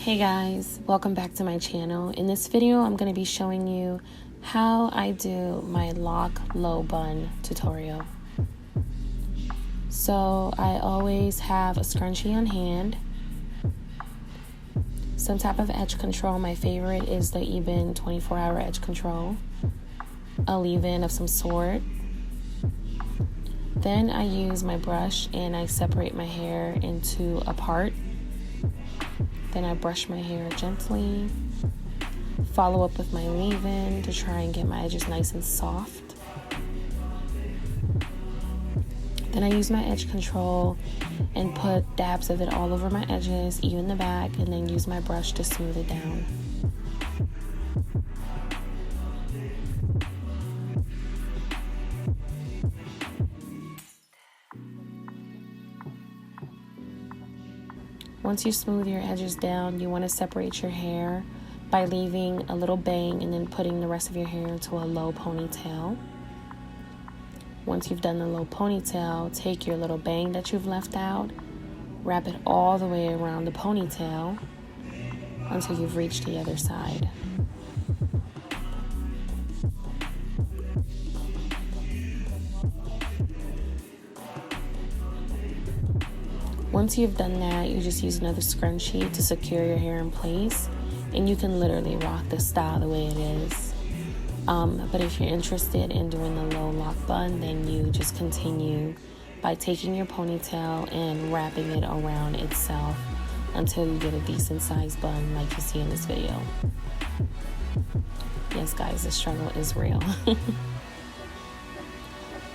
Hey guys, welcome back to my channel. In this video, I'm going to be showing you how I do my lock low bun tutorial. So I always have a scrunchie on hand, some type of edge control. My favorite is the Eben 24-hour edge control, a leave-in of some sort. Then I use my brush and I separate my hair into a part. Then I brush my hair gently, follow up with my leave-in to try and get my edges nice and soft. Then I use my edge control and put dabs of it all over my edges, even the back, and then use my brush to smooth it down. Once you smooth your edges down, you want to separate your hair by leaving a little bang and then putting the rest of your hair into a low ponytail. Once you've done the low ponytail, take your little bang that you've left out, wrap it all the way around the ponytail until you've reached the other side. Once you've done that, you just use another scrunchie to secure your hair in place, and you can literally rock this style the way it is. But if you're interested in doing the low lock bun, then you just continue by taking your ponytail and wrapping it around itself until you get a decent sized bun like you see in this video. Yes guys, the struggle is real.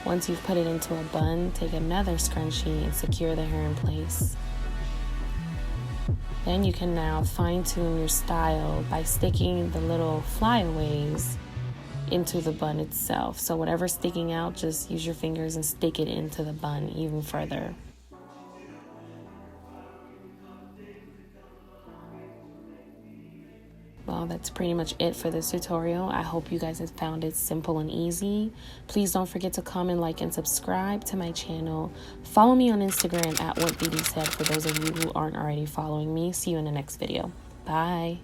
Once you've put it into a bun, take another scrunchie and secure the hair in place. Then you can now fine-tune your style by sticking the little flyaways into the bun itself. So whatever's sticking out, just use your fingers and stick it into the bun even further. Well, that's pretty much it for this tutorial. I hope you guys have found it simple and easy. Please don't forget to comment, like, and subscribe to my channel. Follow me on Instagram at WhatBeautySaid for those of you who aren't already following me. See you in the next video. Bye.